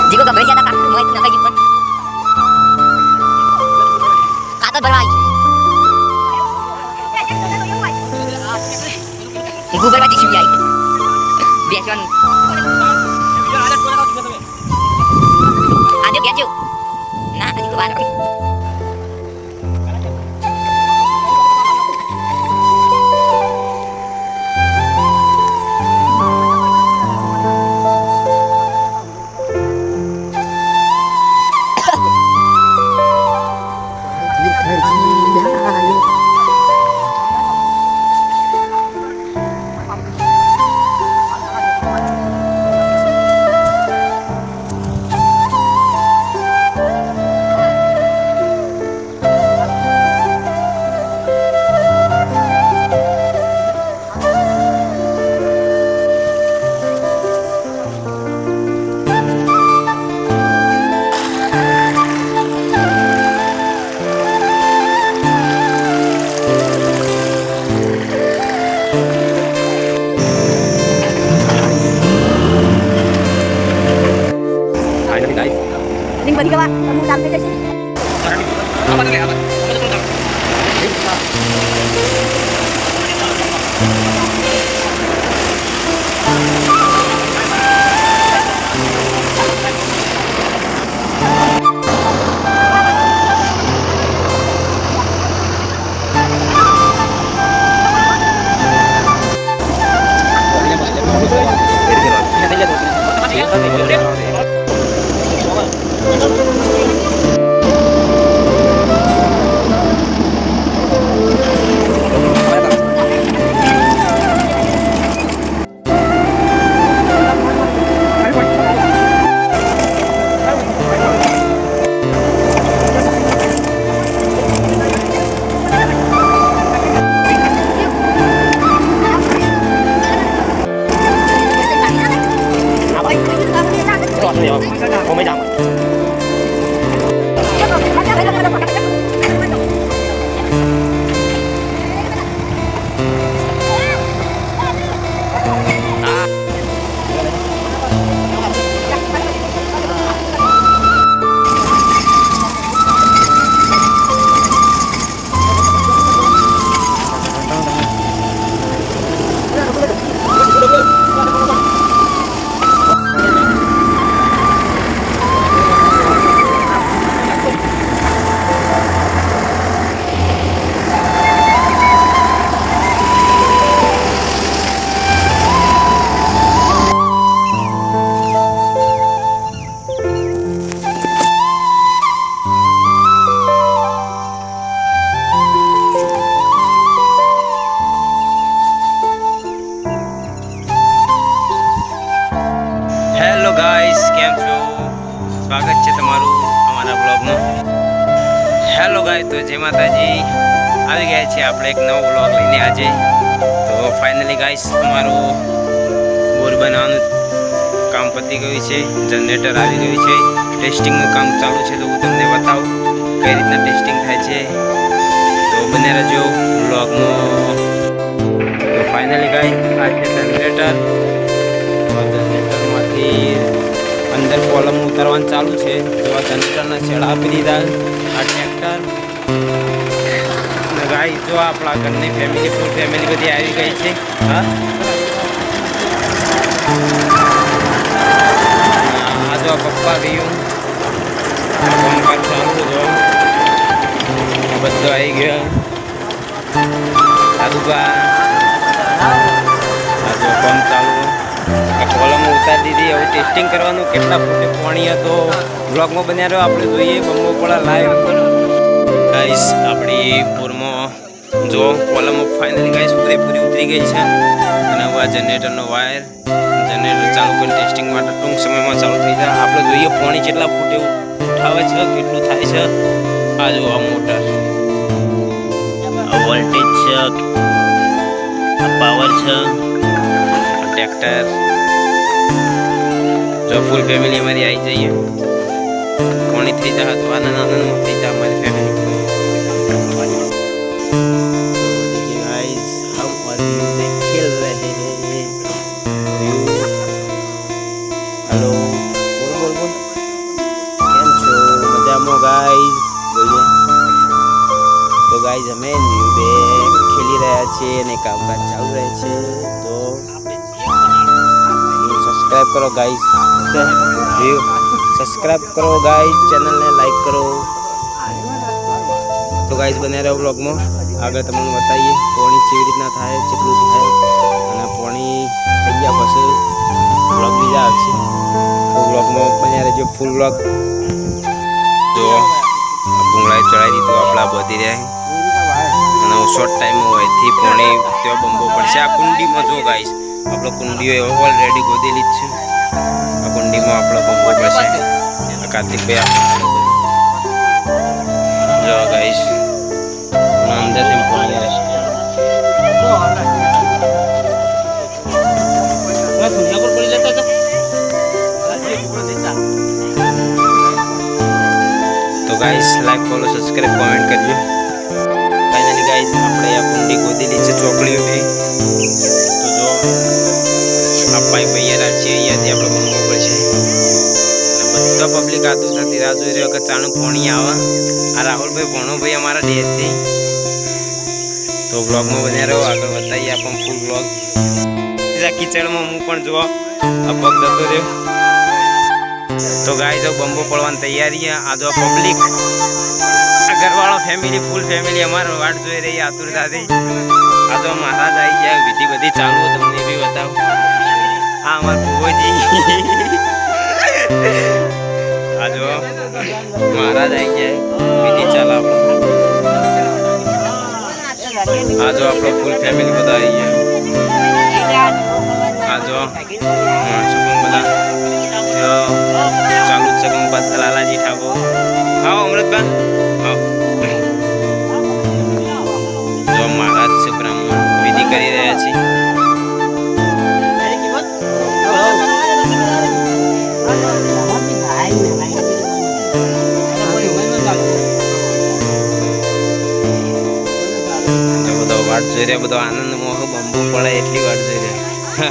Jika gambar niya nakakumay na kayo pa. Kata balay. Google mati siya itu. Biasan. Ada biasa. Nah, ini kebar. Bagi kawan, kamu sampai ke sini. Apa lagi? Apa? Không mấy đồng. Guys કેમ છો સ્વાગત છે તમારું અમારા બ્લોગમાં hello guys તો જય માતાજી આવી ગયા છે આપણે એક નવો બ્લોગ લઈને આજે તો ફાઇનલી ગાઈસ અમારું બોર બનાવવાનું કામ પતી ગયું છે જનરેટર આવી ગયું છે ટેસ્ટિંગનું કામ ચાલુ છે તો હું તમને બતાવું કઈ રીતના ટેસ્ટિંગ થાય છે તો બને રહેજો બ્લોગમાં તો ફાઇનલી ગાઈસ આ છે જનરેટર જનરેટરમાંથી अंदर कॉलम उतरवा चालू है। जो आ जनरेटर छेड़ा आपी दीधा आ ट्रेक्टर गाइस जो अपना घर की फैमिली फूल फैमिली बधी आई गई है। हाँ आ जो पप्पा भी कामकाज चालू जो बधो आई गया आदुबा जो काम चालू कॉलम उतार दीधी। हमें टेस्टिंग करवानुं केटला फूटे पाणी है तो ब्लॉग में बन्या रहो। आपणे जोईए बम्बो पड़ा लाइव गाइस अपनी पूर में जो कॉलम फाइनली गाइस पूरी उतरी गई है। અને હવે આ જનરેટરનો વાયર જનરેટર ચાલુ કરીને ટેસ્ટિંગ માટે ટૂંક સમયમાં ચાલુ થઈ જાય। આપણે જોઈએ પાણી કેટલા ફૂટે ઉઠાવે છે કેટલું થાય છે। આ જો આ મોટર આ વોલ્ટેજ છે આ પાવર છે આ ટ્રેક્ટર जो फूल फैमिली हमारी आई जाइए पानी थी जा तो आनंद आनंद थी जा हमारी फैमिली। हेलो बोल बोल बोल केम छो मजामो गाइस बोलिए। तो गाइस हमें न्यू डे खेली रहा छे ने कामकाज चालू रहे छे। तो सब्सक्राइब करो गाइस सब्सक्राइब करो गाइस चैनल ने लाइक करो। तो गाइस बने रहो ब्लॉग में आगे तमने बताइए पानी केवी रीतना थाय केटलुं थाय अने पानी थई गया पछी ब्लॉग बीजा आवशे। तो ब्लॉग में बने रहो फूल ब्लॉग जो भूंगळाई चढ़ाई दी तो आपला बधी रहे अने शॉर्ट टाइम में होयथी पानी त्यो बंबो पड़शे। आ कुंडी में जो गाइस आपलो कुंडीओ ऑलरेडी गोदेली ज छे। आ कुंडी में आपलो बंबो पड़शे। कार्तिक भाई जो गाइस अंदर से पानी आवे तो guys like follow subscribe comment करजो। फाइनली गाइस આપણે આ કુંડી ગોદેલી છે ચોકડીઓ છે। તો જો આ પાઇપ અહીંયા રાખી અહીંયાથી આપણે બનવું પડશે અને બધા પબ્લિક આતુરતાથી રાહ જોઈ રહ્યો કે ચાણું પાણી આવે। આ રાહુલભાઈ ભણોભાઈ અમારા ડેરથી। તો બ્લોગમાં બન્યા રહો આગળ બતાવીએ આપણે ફૂલ બ્લોગ। કિચડમાં હું પણ જો આ પગ જતો રહ્યો। तो गाइस अब बम्बो पड़वानी तैयारी है। आ जो पब्लिक घरवाला फैमिली फूल फैमिली अमार वाट जोई रही आतुरता थी। आ तो महाराज आई जाए विधि बधी चालू तमने भी बताओ। आ अमार फूफोजी आ जो महाराज आई जाए विधि चाला आ जो आपलो फूल फैमिली बधा आई है। आ जो बधा चालू चकम लालाजी ठाकुर आओ अमृतबा आओ जो महाराज से ब्राह्मण विधि करी रहा छे। बधो वाट जोई रहा बधो आनंद मोह बंबू पड़े एटली वाट जोई रहा।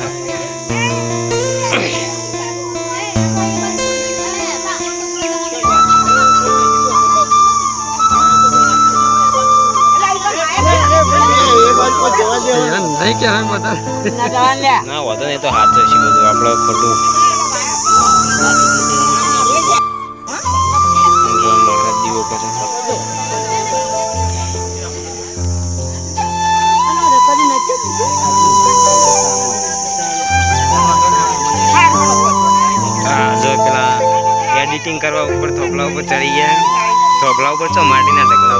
नहीं क्या हमें पता ना वो तो नहीं तो हाथ से सी બધું આપણો ખોટું જો મારા દીવો કરે હા જો પેલા એડિટિંગ કરવા ઉપર થોપલા ઉપર ચડી ગયા થોપલા ઉપર તો માટીના ઢગલા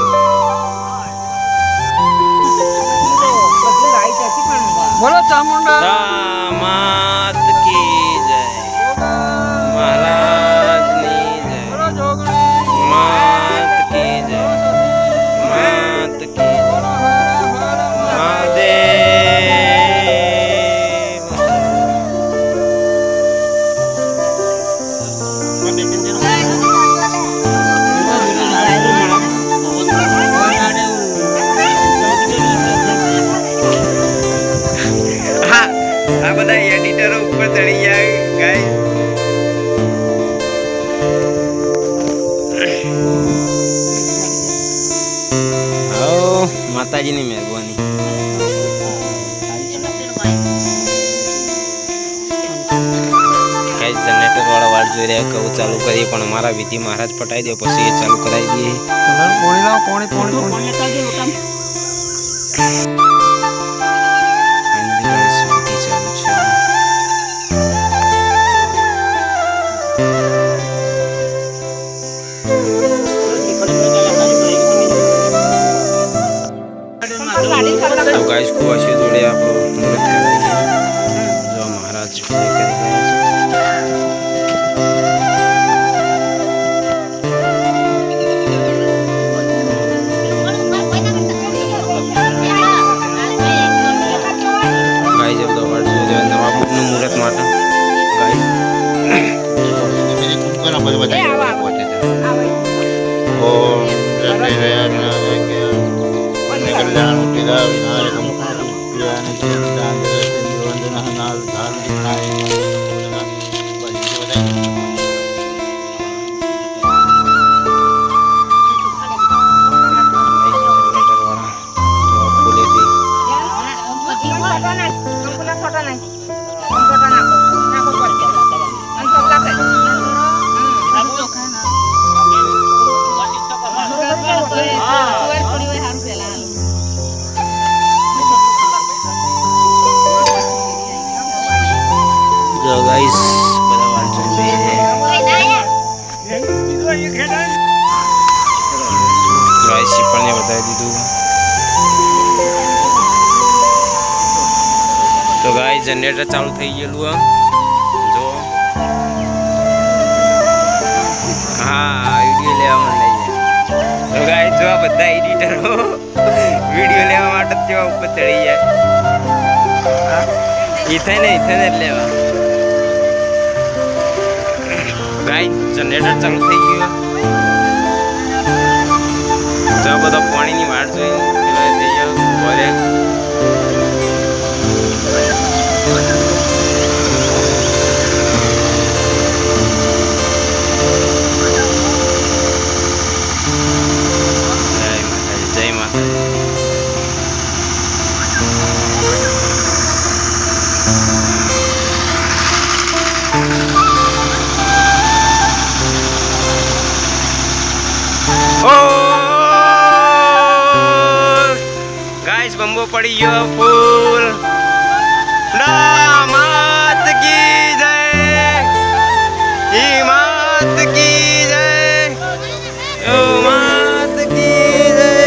बोलो चामुंडा दामाद की जय महाराज की जय मात की जय मात की महादेव। आ બધા એડિટર માતાજીની મહેરબાની. ગાઈસ જનરેટર વાળા વાળ જોઈ રહ્યા કહું ચાલુ કરીએ પણ અમારા વિધિ મહારાજ પટાઈ દે પછી એ ચાલુ કરાવી દઈએ. પાણી લાવો પાણી પાણી પાણી તો ગાઈસ કુવાસી જોડે આપણો મુહૂર્ત કરાવીએ. જો મહારાજ પૂરી કરી રહ્યા છે. ગાઈસ હવે વાળ જોઈ રહ્યા નવા બુકનું મુહૂર્ત માટે ગાઈસ ઘણા બધા ઓમ કલ્યાણ પિતા વિનાયકમ પ્રિયાને ચિંતાન વંદના નાલ ધાન વિનાય જો ગાઈસ બધા વાળ જોઈ ગાઈસ પણ બતાવી દીધું. તો ગાઈસ જનરેટર ચાલુ થઈ ગયેલું જો હા વિડીયો લેવા માંડે છે. તો ગાઈસ જો આ બધા એડિટરો વિડીયો લેવા માટે તેવા ઉપર ચડી જાય. ઇથે ને લેવા ગાઈસ જનરેટર ચાલુ થઈ ગયું. તો આ બધા પાણીની વાટ જોઈ પેલા થઈ ગયો બોલે જય માતા. गाइस बम्बो पड़ी गयो फूल मात की जय ही मात की जय ओ मात की जय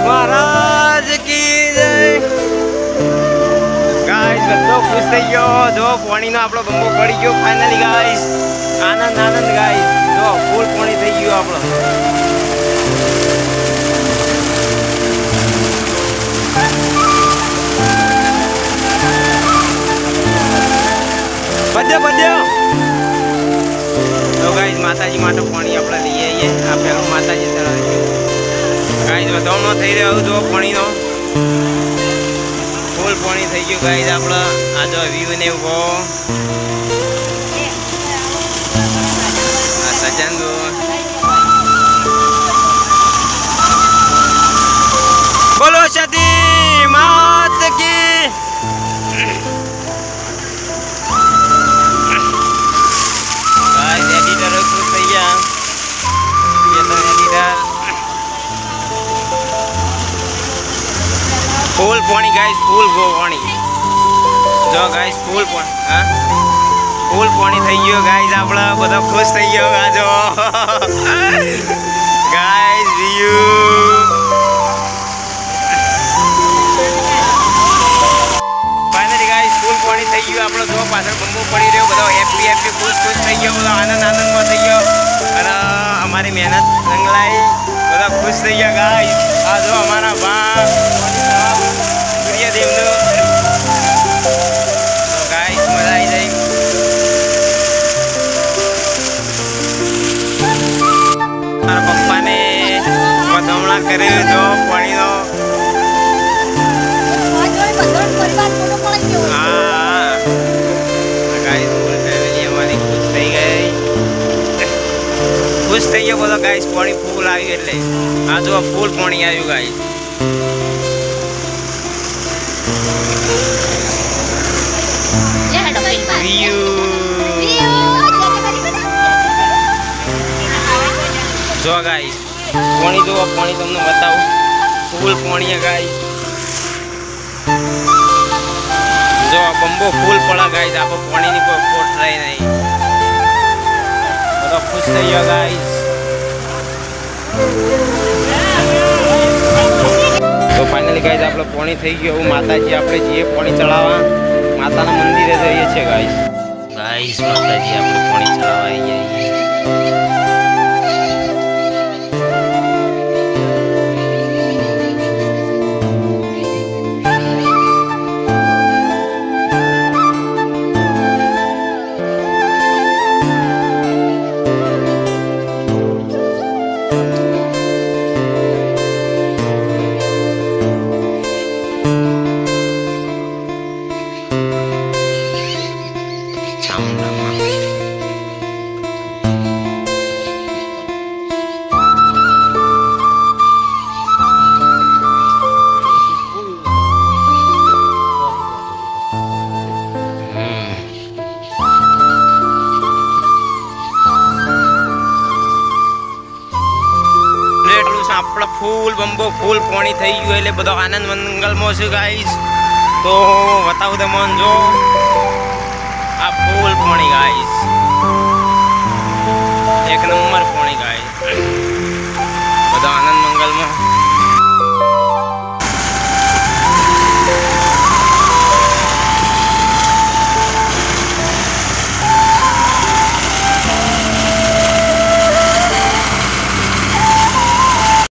महाराज की जय. गाइस બધો ખુશ થઈ ગયો જો પાણીનો આપણો બમ્બો પડી ગયો ફાઇનલી ગાइस. આનંદ આનંદ ગાइस જો ફૂલ પાણી થઈ ગયું આપણો. તો ગાઈસ માતાજી માટે પાણી આપણે લઈ આવીએ. આ પહેલું માતાજી ચડાવ્યું ગાઈસ વધારો ન થઈ રહ્યો જો પાણીનો ફૂલ પાણી થઈ ગયું ગાઈસ. આપણે આ જો વ્યૂ ને ઉભો આ સજન દો બોલો સતી માત કી. फूल पानी गाइस फूल गो पानी जो गाइस फूल पानी हाँ फूल पानी થઈ ગયો ગાइस. આપણે બધા ખુશ થઈ ગયો ગાજો ગાइस વ્યૂ ફાઇનલી ગાइस ફૂલ પાણી થઈ ગયું. આપણો જો પાછળ બંબો પડી રહ્યો બધો હેપી હેપી ખુશ ખુશ થઈ ગયો બધો આનંદ આનંદમાં થઈ ગયો અને અમારી મહેનત રંગલાઈ બધા ખુશ થઈ ગયા ગાइस. આ જો અમારા બા સૂર્યદેવનો તો ગાइस મજા આવી જાય. મારા પપ્પાને વધામણા કર્યો જો પાણીનો હા ગાइस ફૂલ ફેમિલી અમારી ખુશ થઈ ગઈ. ખુશ થઈ ગયો બધો ગાइस. પાણી ફૂલ આવ્યું એટલે આ જો ફૂલ પાણી આવ્યું ગાइस. જો ગાઈસ પાણી જો પાણી તમને બતાવું ફૂલ પાણી ગાઈસ જો બંબો ફૂલ પડા ગાઈસ આપણે પાણીની કોઈ ખોટ રહી નહીં બધા ખુશ થઈ ગયા ગાઈસ તો ફાઇનલી ગાઈસ આપણે પાણી થઈ ગયું માતાજી આપણે જઈએ પાણી ચડાવવા માતાના મંદિરે જઈએ છીએ ગાઈસ માતાજી આપણે પાણી ચડાવવા આવી જઈએ આપણે ફૂલ બંબો ફૂલ પાણી થઈ ગયું એટલે બધો આનંદ મંગલમાં છે ગાઈસ તો બતાવું તમને જો આ ફૂલ પાણી ગાઈસ એક નંબર પાણી ગાઈસ બધો આનંદ મંગલમાં